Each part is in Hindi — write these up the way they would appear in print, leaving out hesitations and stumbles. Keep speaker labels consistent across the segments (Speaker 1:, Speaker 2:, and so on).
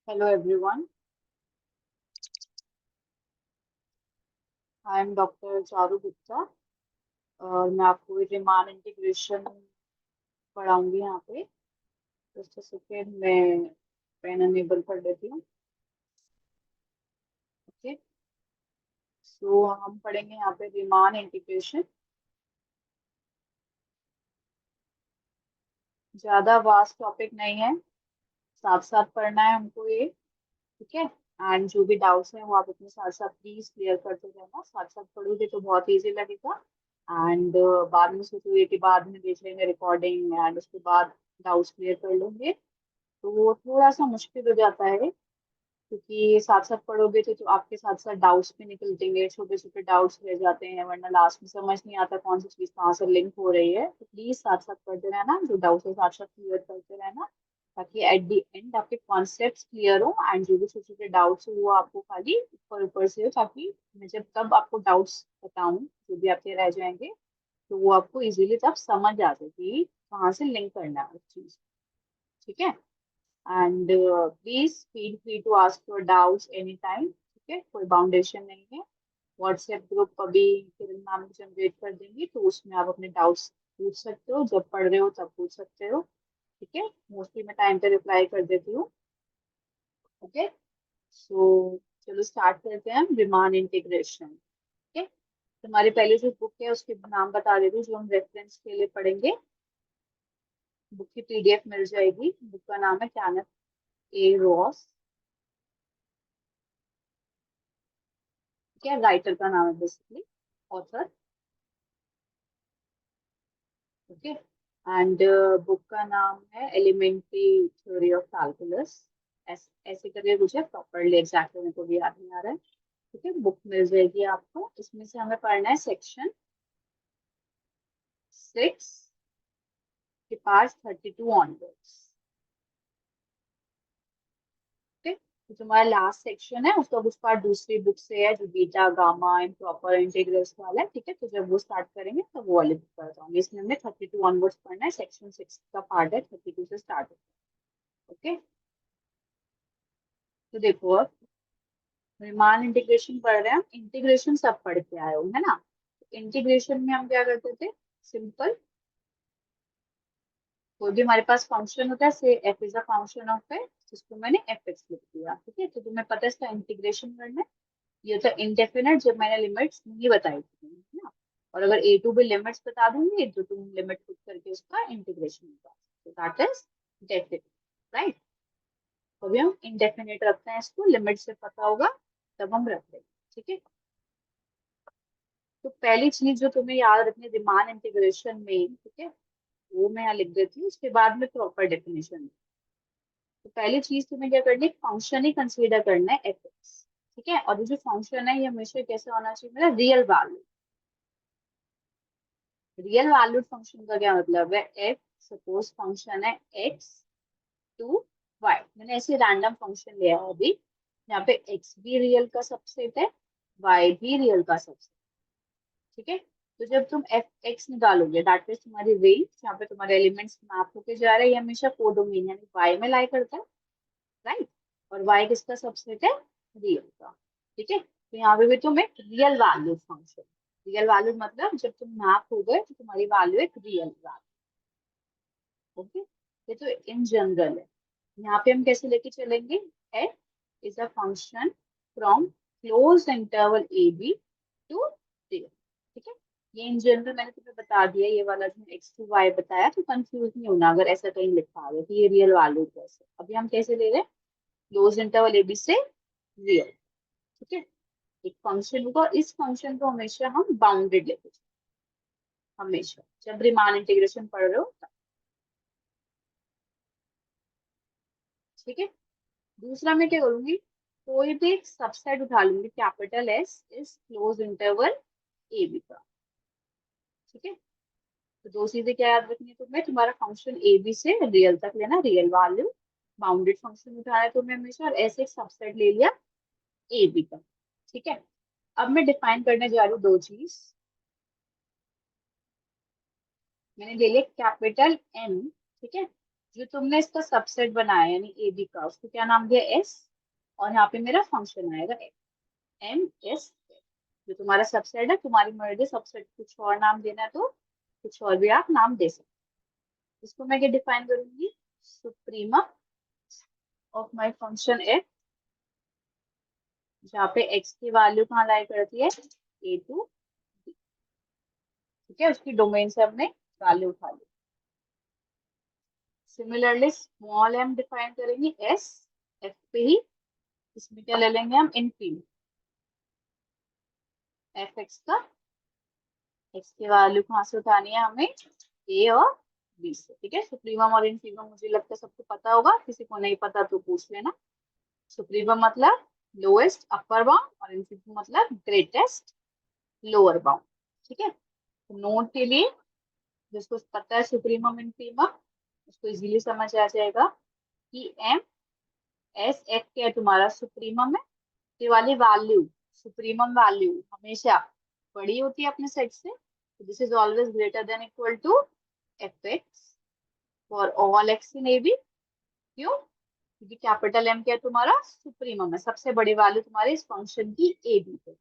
Speaker 1: Hello everyone, I am doctor Charu Gupta और मैं आपको रिमान इंटीग्रेशन पढ़ाऊंगी यहाँ पे। जस्ट सेकेंड मैं पेन अनेबल कर देती हूँ। ओके, सो हम पढ़ेंगे यहाँ पे रिमान इंटीग्रेशन। ज्यादा वास्ट टॉपिक नहीं है, साथ साथ पढ़ना है हमको ये। ठीक है, एंड जो भी डाउट्स हैं वो आप अपने साथ साथ प्लीज क्लियर करते रहना। साथ साथ पढ़ोगे तो बहुत इजी लगेगा। एंड बाद में सोचोगे कि बाद में देख लेंगे रिकॉर्डिंग एंड उसके बाद डाउट्स क्लियर कर लेंगे, तो वो थोड़ा सा मुश्किल हो जाता है। क्योंकि साथ साथ पढ़ोगे तो आपके साथ साथ डाउट्स भी निकलतेंगे, छोटे छोटे डाउट्स रह जाते हैं, वरना लास्ट में समझ नहीं आता कौन सी चीज कहाँ से लिंक हो रही है। तो प्लीज साथ साथ पढ़ते रहना, जो डाउट्स है साथ साथ क्लियर करते रहना, ताकि एट द एंड आपके कॉन्सेप्ट्स क्लियर हो एंड जो भी छोटे छोटे डाउट्स हो वो आपको खाली ऊपर ऊपर से हो, ताकि मैं जब तब आपको डाउट्स बताऊं जो भी आपके रह जाएंगे तो वो आपको इजीली तब समझ आ जाए कि कहाँ से लिंक करना है उस चीज। ठीक है, and please feel free to ask your doubts any time. ठीक है, कोई बाउंडेशन नहीं है। व्हाट्सएप ग्रुप अभी किरण मैम जनरेट कर देंगी, तो उसमें आप अपने डाउट्स पूछ सकते हो, जब पढ़ रहे हो तब पूछ सकते हो। ठीक है, मोस्टली मैं टाइम पे रिप्लाई कर देती हूँ। ओके, सो चलो स्टार्ट करते हैं विमान इंटीग्रेशन। ओके, तुम्हारी पहले जो बुक है उसके नाम बता देती हूँ जो हम रेफरेंस के लिए पढ़ेंगे। बुक की पीडीएफ मिल जाएगी। बुक का नाम है कैनेथ ए रॉस। क्या राइटर का नाम है basically, author. Okay, and book का नाम है एलिमेंट्री थ्योरी ऑफ कैलकुलस। ऐसे करके कुछ है, प्रॉपरली एग्जैक्टली मेरे को भी याद नहीं आ रहा है। ठीक है, बुक मिल जाएगी आपको। इसमें से हमें पढ़ना है सेक्शन 6 के पास 32 ऑनवर्ड्स। ठीक है, तो तुम्हारा लास्ट सेक्शन है उसका कुछ पार्ट दूसरी बुक से है, जो beta gamma and proper integrals वाला है। ठीक है, तो जब वो स्टार्ट करेंगे तब वो वाले बुक पर जाऊंगी। इसमें हमें 32 ऑनवर्ड्स पढ़ना है, सेक्शन 6 का पार्ट है, 32 से स्टार्ट होता है। ओके, तो देखो अब रीमान इंटीग्रेशन पढ़ रहे हैं हम। इंटीग्रेशन सब पढ़ के आए हो है ना। इंटीग्रेशन में हम क्या करते थे, सिंपल कोई भी हमारे पास फंक्शन होता है, से F is a function of है, जिसको मैंने एफ एक्स लिख दिया। ठीक है, तो तुम्हें पता है इसका इंटीग्रेशन करना है। ये तो इंडेफिनेट जब मैंने लिमिट्स नहीं बताई थी है ना। और अगर ए टू भी लिमिट्स बता दूंगी तो तुम लिमिट पुट करके उसका इंटीग्रेशन निकाल सकते हो, दैट इज डेफिनेट। राइट, अभी हम इंडेफिनेट रखते हैं, इसको लिमिट से पता होगा तब हम रख देंगे। ठीक है, तो पहली चीज जो तुम्हें याद रखनी है रीमान इंटीग्रेशन में, ठीक है, वो मैं यहाँ लिख देती हूँ, उसके बाद में प्रॉपर डेफिनेशन। तो पहली चीज तुम्हें क्या करनी है, फंक्शन ही कंसीडर करना है एफ एक्स। ठीक है, और ये जो फंक्शन है ये हमेशा कैसे होना चाहिए, मेरा real value. Real valued function का क्या मतलब है, एफ सपोज फंक्शन है एक्स टू वाई। मैंने ऐसे रैंडम फंक्शन लिया है अभी, यहाँ पे एक्स भी रियल का सबसेट है, वाई भी रियल का सबसेट। ठीक है, तो जब तुम एफ एक्स निकालोगे दैट मीन्स तुम्हारी रेंज जहाँ पे तुम्हारे एलिमेंट्स मैप होके जा रहे हैं, ये हमेशा कोडोमेन यानी वाई में लाई करता है। राइट, और वाई किसका सबसेट है, रियल का। ठीक है, तो यहाँ पे भी तुम एक real value function, real value मतलब जब तुम मैप हो गए तो तुम्हारी वैल्यू एक रियल वैल्यू। ओके, ये तो इन जनरल है। यहाँ पे हम कैसे लेके चलेंगे, F is a function from close interval A B to real. ठीक है, ये इन जनरल मैंने तुम्हें बता दिया, ये वाला जो एक्स टू वाई बताया, तो कंफ्यूज नहीं होना अगर ऐसा कहीं लिखा हुआ है कि ये रियल वैल्यू कैसे। अभी हम कैसे ले रहे हैं, क्लोज इंटरवल ए बी से रियल। ठीक है, एक फंक्शन होगा, इस फंक्शन को हमेशा हम बाउंडेड लेते हैं, हमेशा जब रीमान इंटीग्रेशन पढ़ रहे हो तब। ठीक है, दूसरा मैं क्या करूंगी, कोई भी एक सबसेट उठा लूंगी, capital S is close interval A B का। ठीक है, तो दो चीजें क्या याद रखनी है तुम्हें, तुम्हारा फंक्शन ए बी से रियल तक लेना, रियल वैल्यू बाउंडेड फंक्शन उठाना है तुम्हें हमेशा, और ऐसे एक सबसेट ले लिया ए बी का। ठीक है, अब मैं डिफाइन करने जा रही हूँ दो चीज। मैंने ले लिया कैपिटल एम, ठीक है, जो तुमने इसका सबसेट बनाया यानी ए बी का, उसको क्या नाम दिया, एस, और यहाँ पे मेरा फंक्शन आएगा एम एस। जो तुम्हारा सबसेट है, तुम्हारी मर्जी सबसेट कुछ और नाम देना है तो कुछ और भी आप नाम दे सकते हो। इसको मैं क्या डिफाइन करूंगी, सुप्रीमा ऑफ माय फंक्शन एफ, जहाँ पे एक्स की वैल्यू कहाँ लाई करती है, ए टू, ठीक है, उसकी डोमेन से हमने वैल्यू उठा ली। सिमिलरली स्मॉल एम डिफाइन करेंगे एस, एफ पे ही, इसमें क्या ले लेंगे हम, इनफिनिटी, एफ एक्स का, एक्स की वैल्यू कहाँ से उठानी है हमें, ए और बी से, ठीक है। सुप्रीमम और इनफीमम मुझे लगता है सबको पता होगा, किसी को नहीं पता तो पूछ लेना। सुप्रीमम मतलब लोएस्ट अपर बाउंड और इनफीमम मतलब ग्रेटेस्ट लोअर बाउंड, ठीक है। तो नोट के लिए जिसको पता है सुप्रीमम इनफीमम, उसको इजीली समझ आ जाएगा कि एम एस एफ क्या है, तुम्हारा सुप्रीमम है, ये वाली वैल्यू, सुप्रीमम वैल्यू हमेशा बड़ी होती है अपने सेट से, this is always greater than equal to F X for all X in A B. क्यों, क्योंकि कैपिटल एम क्या है, तुम्हारा सुप्रीमम है, सबसे बड़ी वैल्यू तुम्हारी इस फंक्शन की ए बी पे।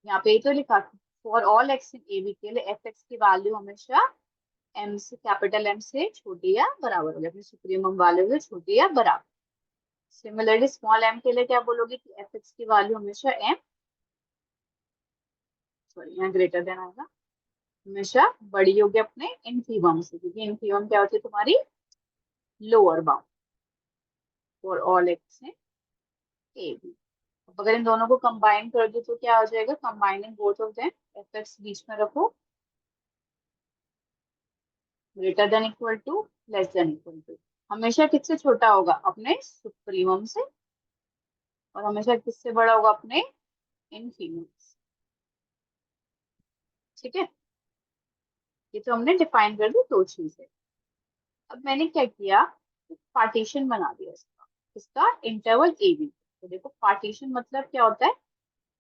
Speaker 1: यहाँ पे तो लिखा for all X in A B के लिए एफ एक्स की वैल्यू हमेशा एम से, कैपिटल एम से छोटी या बराबर होगी, अपनी सुप्रीमम वैल्यू से छोटी या बराबर। सिमिलरली स्मॉल एम के लिए क्या बोलोगे कि एफ एक्स की वैल्यू हमेशा एम, सॉरी यहाँ ग्रेटर देन आएगा, हमेशा बड़ी होगी अपने इनफीमम से, क्योंकि इनफीमम क्या होती है तुम्हारी lower bound for all X in A B. अब अगर इन दोनों को कंबाइन कर दो तो क्या हो जाएगा, combining both of them, F X बीच में रखो, greater than equal to, less than equal to, हमेशा किससे छोटा होगा, अपने सुप्रीमम से, और हमेशा किससे बड़ा होगा, अपने इनफीमम से, ठीक है। ये तो हमने डिफाइन कर दी दो चीजें। अब मैंने क्या किया, पार्टीशन बना दिया इसका, इसका इंटरवल ए बी। तो देखो पार्टीशन मतलब क्या होता है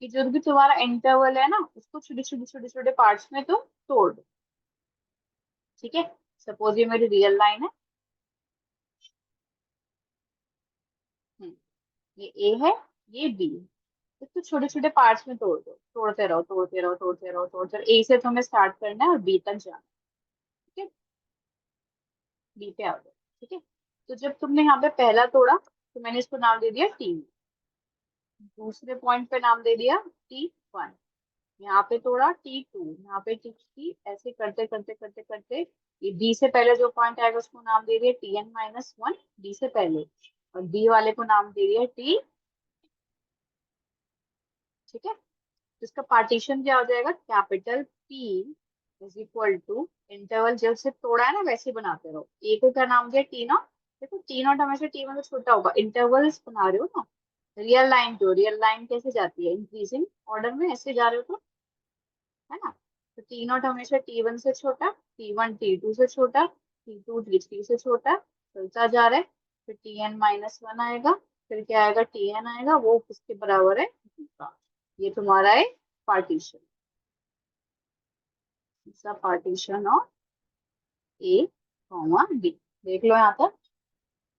Speaker 1: कि जो भी तुम्हारा इंटरवल है ना, उसको छोटे छोटे छोटे छोटे पार्ट्स में तुम तोड़ दो, ठीक है। सपोज ये मेरी रियल लाइन है, ये ए है, ये बी है, इसको छोटे छोटे पार्ट्स में तोड़ दो, तोड़ते रहो तोड़ते रहो तोड़ते रहो तोड़ते रहो, ए से तुम्हें स्टार्ट करना है और बी तक जाना है, ठीक है, बी पे आ गए, ठीक है। तो जब तुमने यहाँ पे पहला तोड़ा तो मैंने इसको नाम दे दिया टी, दूसरे पॉइंट पे नाम दे दिया T1, यहाँ पे तोड़ा T2, यहाँ पे T3, ऐसे करते करते करते करते ये बी से पहले जो पॉइंट आएगा उसको नाम दे दिया Tn-1, बी से पहले, और बी वाले को नाम दे दिया टी, ठीक है। तो इसका पार्टीशन क्या हो जाएगा, capital P is equal to, interval जब से तोड़ा है ना वैसे ही बनाते रहो, ए को क्या नाम दिया टी नॉट, देखो टी नॉट हमेशा टी वन से छोटा होगा, इंटरवल्स बना रहे हो ना, रियल लाइन, तो रियल लाइन कैसे जाती है, इंक्रीजिंग ऑर्डर में ऐसे जा रहे हो तो, है ना। तो टी नॉट हमेशा टी वन से छोटा, टी वन टी टू से छोटा, टी टू टी थ्री से छोटा, चलता जा रहा है, फिर Tn-1 आएगा, फिर क्या आएगा, Tn आएगा, वो किसके बराबर है, B का। ये तुम्हारा है पार्टीशन, इसका partition of A comma B. देख लो यहाँ तक,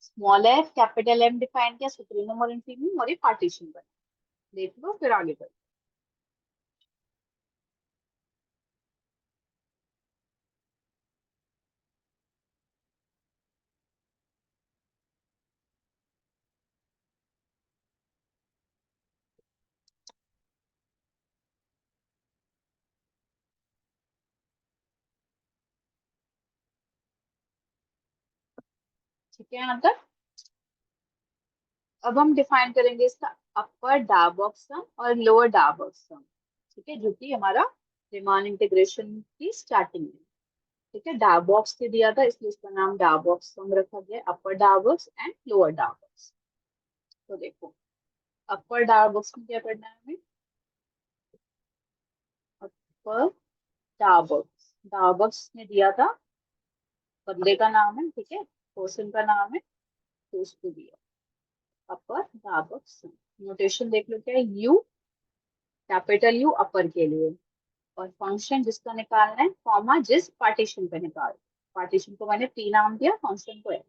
Speaker 1: small F capital M define किया, सुप्रीमम और इनफीमम, और ये पार्टीशन बना, देख लो फिर आगे बढ़ो। ठीक है यहाँ तक। अब हम डिफाइन करेंगे इसका अपर डार्बॉक्स सम और लोअर डार्बॉक्स सम, ठीक है, जो कि हमारा रीमान इंटीग्रेशन की स्टार्टिंग है, ठीक है। डार्बॉक्स से दिया था इसलिए इसका नाम डार्बॉक्स सम रखा गया, अपर डार्बॉक्स एंड लोअर डार्बॉक्स। तो देखो अपर डार्बॉक्स में क्या करना है हमें, अपर डार्बॉक्स, डार्बॉक्स ने दिया था, बंदे का नाम है, ठीक है, पर्सन का नाम है, तो उसको दिया अपर डार्बॉक्स सम। नोटेशन देख लो क्या है, यू, कैपिटल यू अपर के लिए, और फंक्शन जिसका निकालना है, कॉमा जिस पार्टीशन पे निकाल, पार्टीशन को मैंने टी नाम दिया, फंक्शन को है,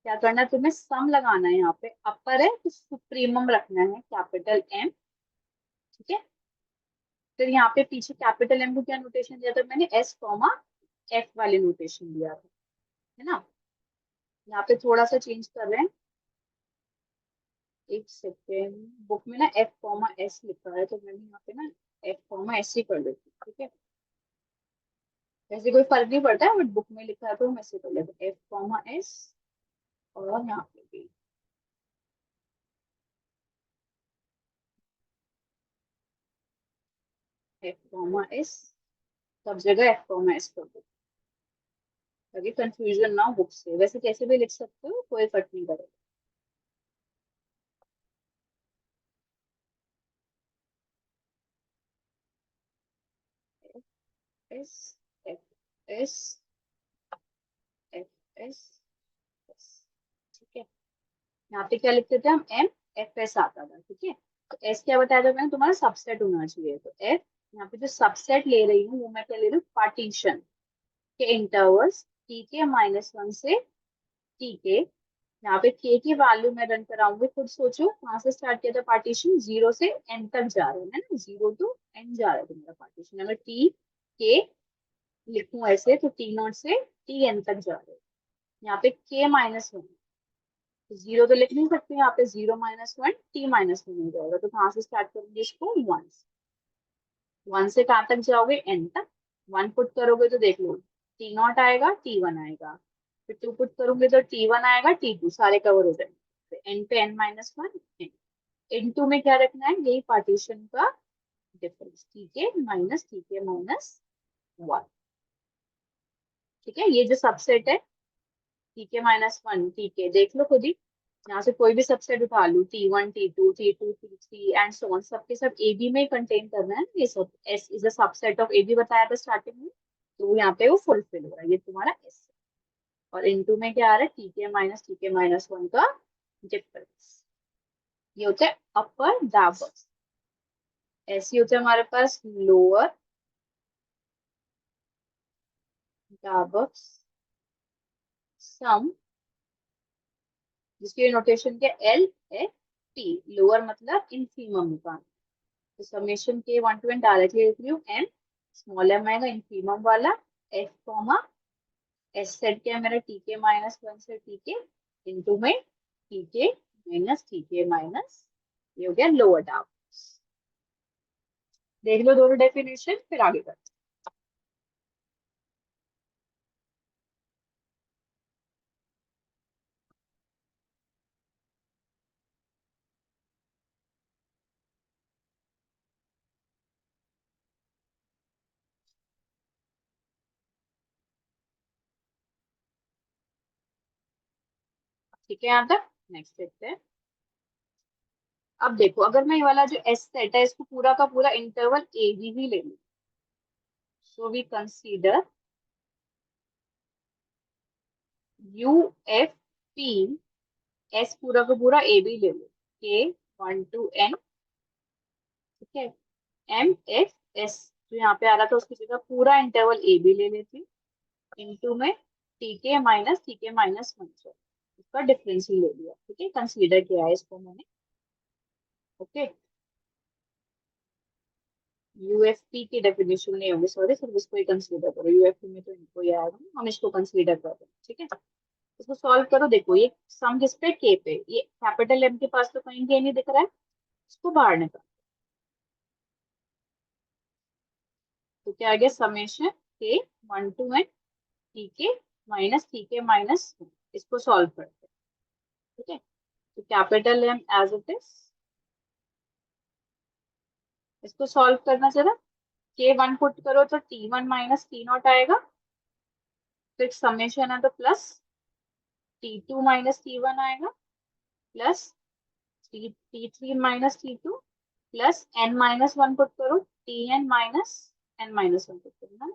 Speaker 1: क्या करना है तुम्हें, सम लगाना है। यहाँ पे अपर है तो सुप्रीमम रखना है कैपिटल एम। ठीक है, फिर यहाँ पे पीछे कैपिटल एम को क्या नोटेशन दिया था मैंने, एस कॉमा एफ वाले नोटेशन दिया था, है ना। यहाँ पे थोड़ा सा चेंज कर रहे हैं, एक सेकेंड। बुक में ना एफ कॉमा एस लिखा है, तो मैंने यहाँ पे ना एफ कॉमा एस ही कर देती हूँ। ठीक है, वैसे कोई फर्क नहीं पड़ता है, बट बुक में लिखा है तो हम ऐसे कर लेते हैं, एफ कॉमा एस। और यहाँ पे भी एफ कॉमा एस, सब जगह एफ कॉमा एस कर दो ताकि कंफ्यूजन ना हो बुक से। वैसे कैसे भी लिख सकते हो, कोई फर्क नहीं पड़ेगा। S F S F S S. ठीक है, यहाँ पे क्या लिखते थे हम, एम एफ एस आता था। ठीक है, तो एस क्या बताया था मैंने, तुम्हारा सबसेट होना चाहिए। तो एफ, यहाँ पे जो सबसेट ले रही हूँ वो मैं क्या ले रही हूँ, पार्टीशन के इंटरवल्स टी के -1 से टी के। यहाँ पे के की वैल्यू मैं रन कराऊंगी, खुद सोचो कहाँ से स्टार्ट किया था पार्टीशन, 0 से एन तक जा रहा है ना, 0 टू एन जा रहा है तुम्हारा पार्टीशन। अगर टी के लिखूं ऐसे तो टी नॉट से टी एन तक जा रहे हैं। यहाँ पे के -1, जीरो तो लिख नहीं सकते यहाँ पे, 0 - 1 t -1 हो जाएगा। तो कहाँ से स्टार्ट करोगे इसको, 1। 1 से कहाँ तक जाओगे, n तक। 1 पुट करोगे तो देख लो, टी नॉट आएगा, t1 आएगा। फिर 2 पुट करोगे तो t1 आएगा, t2, सारे कवर हो जाएंगे। n पे n-1 n। इन टू में क्या रखना है, यही पार्टीशन का डिफरेंस, tk -1। ठीक है, ये जो सबसेट है tk-1, tk देख लो खुद ही, यहाँ से कोई भी सबसेट उठा लूँ, T1 T2 T2 T3 and so on, सबके सब ए बी में ही कंटेन करना है ना ये सब। S is a subset of A B बताया था स्टार्टिंग में, तो यहाँ पे वो फुलफिल हो रहा है, ये तुम्हारा एस। और इनटू में क्या आ रहा है, tk-1 का डिफरेंस। ये होता है अपर दाबस। ऐसे होता है हमारे पास लोअर दाबस सम, जिसकी नोटेशन क्या, एल एफ टी। लोअर मतलब इंफीमम का, तो summation K 1 to n directly लिख रही हूँ, एम स्मॉल एम आएगा इंफीमम वाला, एफ कॉमा एस सेट क्या है मेरा, tk-1 से tk इनटू में tk-tk-, ये हो गया लोअर डाउन। देख लो दोनों डेफिनेशन, फिर आगे करते हैं। ठीक है, यहाँ तक नेक्स्ट देखते हैं। अब देखो, अगर मैं ये वाला जो एस सेट है इसको पूरा का पूरा इंटरवल ए बी ही ले लूं, so we consider U F P, S पूरा का पूरा ए बी ले लो, के 1 to n। ठीक है, एम एफ एस जो यहाँ पे आ रहा था उसकी जगह पूरा इंटरवल ए बी ले लेती हूँ, इनटू में tk-1 इसका डिफरेंस ही ले लिया। ठीक है, कंसीडर किया है इसको मैंने। ओके, यूएफपी की डेफिनेशन नहीं होगी, सॉरी, सिर्फ इसको ही कंसीडर करो, यूएफपी में तो इनको ही आएगा, हम इसको कंसीडर कर रहे हैं। ठीक है, इसको सॉल्व करो। देखो ये सम किस पे, के पे, ये कैपिटल एम के पास तो कहीं के नहीं दिख रहा है, इसको बाहर निकाल। तो क्या आ गया, summation K 1 to n tk इसको सॉल्व करते हैं। ठीक है, तो capital M as it is, इसको सॉल्व करना जरा। k1 पुट करो तो t1 - t0 आएगा, फिर समेशन है तो प्लस t2 - t1 आएगा, plus t3 - t2, plus n-1 put करो, tn-n-1 पुट करो ना,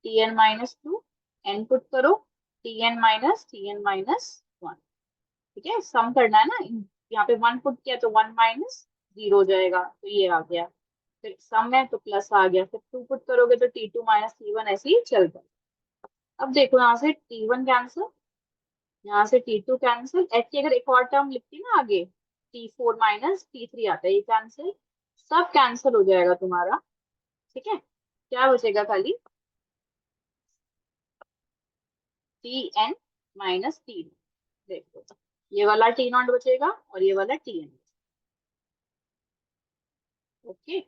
Speaker 1: tn-2, n पुट करो, tn-1। ठीक है, सम करना है ना, यहाँ पे 1 पुट किया तो 1 - 0 हो जाएगा, तो ये आ गया। फिर सम है तो प्लस आ गया, फिर 2 पुट करोगे तो t2 - t1 ऐसे ही चल रहा है। अब देखो यहाँ से t1 कैंसिल, यहाँ से T2 कैंसिल, एफ की अगर एक और टर्म लिखती ना आगे, T4 माइनस T3 आता है, ये कैंसिल, सब कैंसिल हो जाएगा तुम्हारा। ठीक है, क्या बचेगा खाली Tn माइनस T। देखो, ये वाला T0 बचेगा और ये वाला Tn। ओके,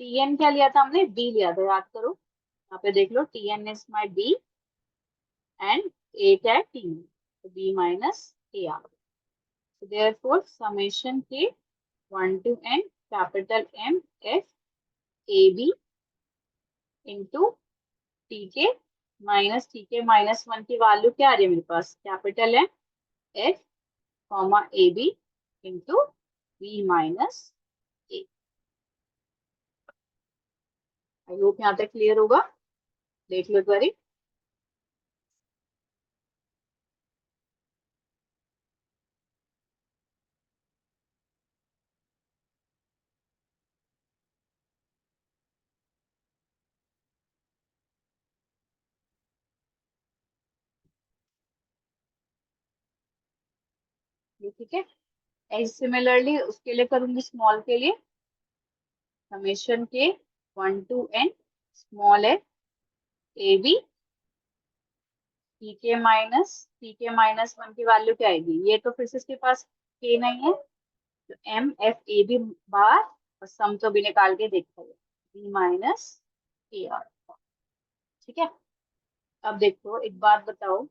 Speaker 1: Tn क्या लिया था हमने, B लिया था, याद करो। यहाँ पे देख लो, Tn is my B and A क्या है, T, तो B माइनस A आ गया। So therefore summation K 1 to n capital M F A B into T K minus T K minus one की वैल्यू क्या आ रही है मेरे पास, कैपिटल है F comma A B into B minus A. I hope यहाँ तक क्लियर होगा, देख लो एक बारी। ये ठीक है। ऐसे सिमिलरली उसके लिए करूंगी, स्मॉल के लिए summation K 1 to N small है A B T K minus one की वैल्यू क्या आएगी, ये तो फिर से इसके पास के नहीं है, तो M F A B bar, और सम तो भी निकाल के देखा है, बी माइनस ए आर। ठीक है, अब देखो एक बात बताओ,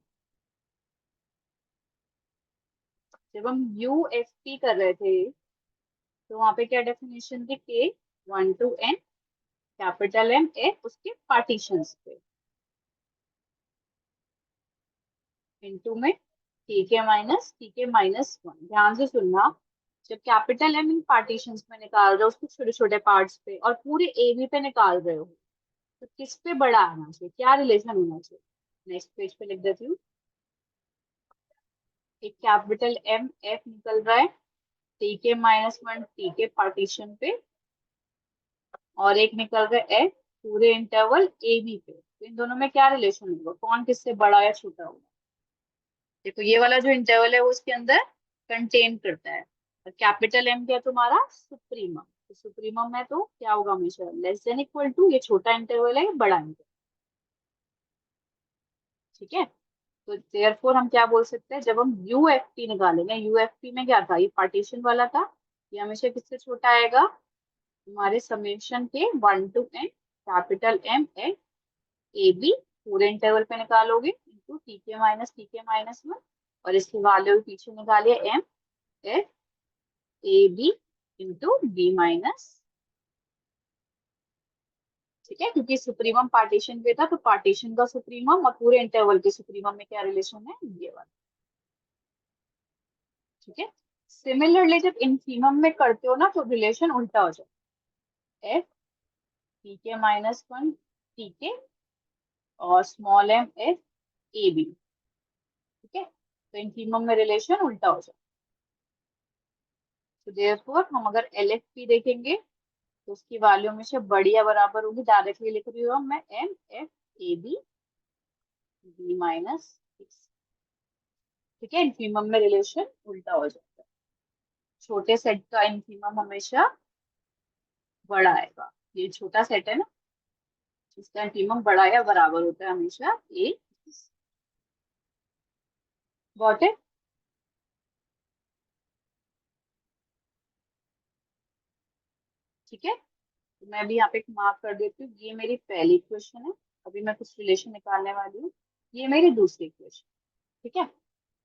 Speaker 1: जब हम यू एफ पी कर रहे थे तो वहां पे क्या डेफिनेशन थी, K 1 to N capital M F उसके पार्टीशंस पे इनटू में टी के माइनस वन। ध्यान से सुनना, जब कैपिटल एम इन पार्टीशंस में निकाल रहे हो उसको छोटे छोटे पार्ट्स पे, और पूरे ए बी पे निकाल रहे हो, तो किस पे बड़ा आना चाहिए, क्या रिलेशन होना चाहिए। नेक्स्ट पेज पे लिख देती हूँ, एक कैपिटल एम एफ निकल रहा है T K minus one T के पार्टीशन पे, और एक निकल रहा है एफ पूरे इंटरवल ए बी पे, तो इन दोनों में क्या रिलेशन होगा, कौन किससे बड़ा या छोटा होगा। देखो, ये वाला जो इंटरवल है वो इसके अंदर कंटेन करता है, और कैपिटल एम क्या है तुम्हारा, सुप्रीमम, तो सुप्रीमम है तो क्या होगा, हमेशा लेस देन इक्वल टू, ये छोटा इंटरवल है ये बड़ा इंटरवल। ठीक है, तो देयरफॉर हम क्या बोल सकते हैं, जब हम यू एफ पी निकालेंगे, यू एफ पी में क्या था, ये पार्टीशन वाला था, ये हमेशा किससे छोटा आएगा, हमारे summation K 1 to N capital M F A B पूरे इंटरवल पे निकालोगे into T K minus one, और इसकी वैल्यू पीछे निकालिए M F A B into B minus. ठीक है, क्योंकि सुप्रीमम पार्टीशन पे था तो पार्टीशन का सुप्रीमम और पूरे इंटरवल के सुप्रीमम में क्या रिलेशन है, ये वाला। ठीक है, सिमिलरली जब इनफीमम में करते हो ना तो रिलेशन उल्टा हो जाता है, F T K minus one T K और small M F A B. ठीक है, तो इनफीमम में रिलेशन उल्टा हो जाता है, तो देयरफॉर हम अगर एल एफ पी देखेंगे तो उसकी वैल्यू हमेशा बड़ी या बराबर होगी, डायरेक्टली लिख रही हूँ मैं M F A B B minus. ठीक है, इनफीमम में रिलेशन उल्टा हो जाता है, छोटे सेट का इनफीमम हमेशा बड़ा आएगा, ये छोटा सेट है ना, इसका इनफीमम बड़ा या बराबर होता है हमेशा ए। Got it. ठीक है, तो मैं भी यहाँ पे एक मार्क कर देती हूँ, ये मेरी पहली इक्वेशन है, अभी मैं कुछ रिलेशन निकालने वाली हूँ, ये मेरी दूसरी इक्वेशन। ठीक है,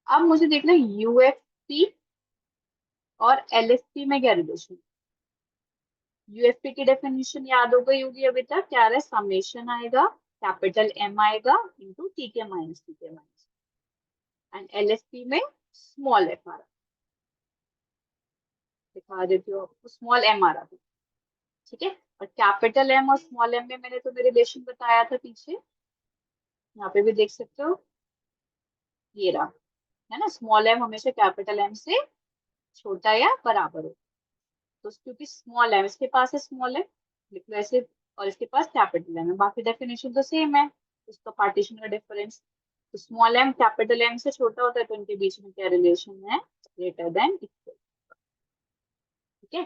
Speaker 1: अब मुझे देखना यूएफपी और एलएफपी में क्या रिलेशन। यूएफपी की डेफिनेशन याद हो गई होगी अभी तक, क्या है, समेशन आएगा कैपिटल एम आएगा into T K minus, and LFP में स्मॉल एफ आ रहा, दिखा देती हूँ आपको, स्मॉल एम आ रहा था। ठीक है, और कैपिटल एम और स्मॉल एम में मैंने तुम्हें रिलेशन बताया था पीछे, यहाँ पे भी देख सकते हो, ये रहा, है ना, स्मॉल एम हमेशा कैपिटल एम से छोटा या बराबर हो, तो क्योंकि स्मॉल एम इसके पास है, स्मॉल एम लिख लो ऐसे, और इसके पास कैपिटल एम है, बाकी डेफिनेशन तो सेम है, उसका पार्टीशन का डिफरेंस। तो स्मॉल एम कैपिटल एम से छोटा होता है तो इनके बीच में क्या रिलेशन है, ग्रेटर देन इक्वल। ठीक है,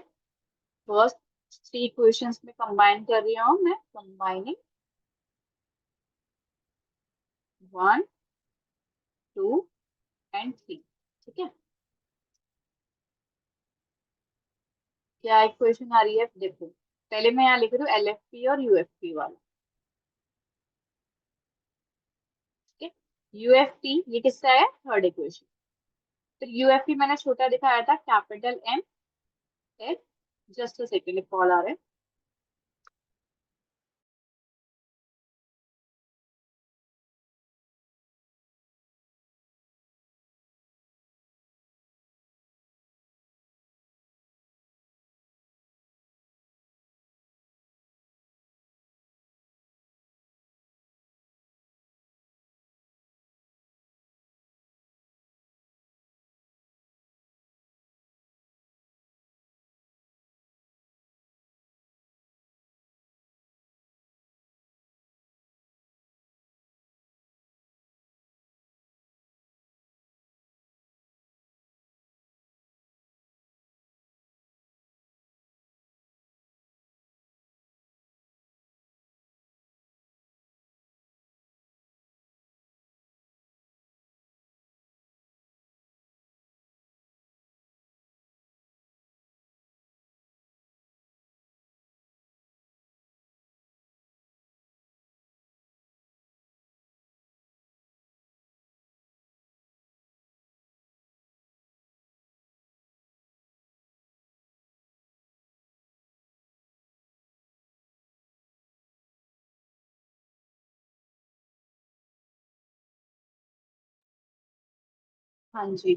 Speaker 1: फर्स्ट थ्री इक्वेशंस में कंबाइन कर रही हूँ मैं, कंबाइनिंग 1 2 एंड 3। ठीक है, क्या इक्वेशन आ रही है देखो, पहले मैं यहाँ लिख रही हूँ LFP और UFP वाला। ठीक है, UFP ये किसका है, थर्ड इक्वेशन। फिर UFP मैंने छोटा दिखाया था capital M L। Just a second, call आ रहा है। हाँ जी,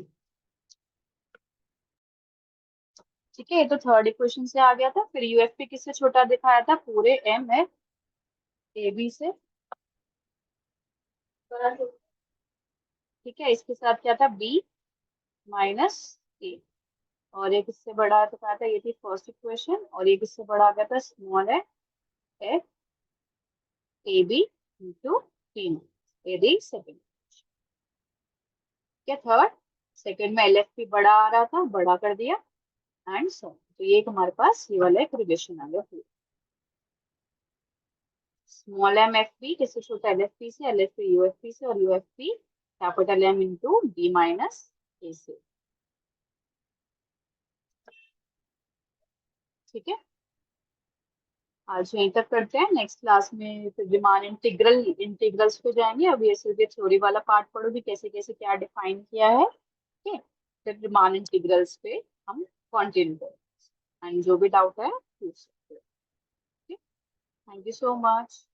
Speaker 1: ठीक है, ये तो थर्ड इक्वेशन से आ गया था। फिर UFP किससे छोटा दिखाया था, पूरे M है AB से। ठीक है, इसके साथ क्या था, B माइनस A। और एक इससे बड़ा तो कहा था, ये थी फर्स्ट इक्वेशन। और एक इससे बड़ा आ गया था स्मॉल है F AB इंटू P, ये दी सेकेंड। क्या थर्ड, सेकेंड में LFP बड़ा आ रहा था, बड़ा कर दिया एंड सो। तो ये एक हमारे पास ये वाला एक रिलेशन आ गया। स्मॉल एम एफ पी किससे छोटा, LFP से, LFP UFP से, और UFP capital M into B minus A से। ठीक है, आज यहीं तक करते हैं। नेक्स्ट क्लास में फिर रिमान इंटीग्रल्स पे जाएंगे। अभी ये सिर्फ ये थ्योरी वाला पार्ट पढ़ोगे, कैसे कैसे क्या डिफाइन किया है। ठीक है, फिर रिमान इंटीग्रल्स पे हम कंटिन्यू करेंगे, एंड जो भी डाउट है पूछ सकते हो। Thank you so much.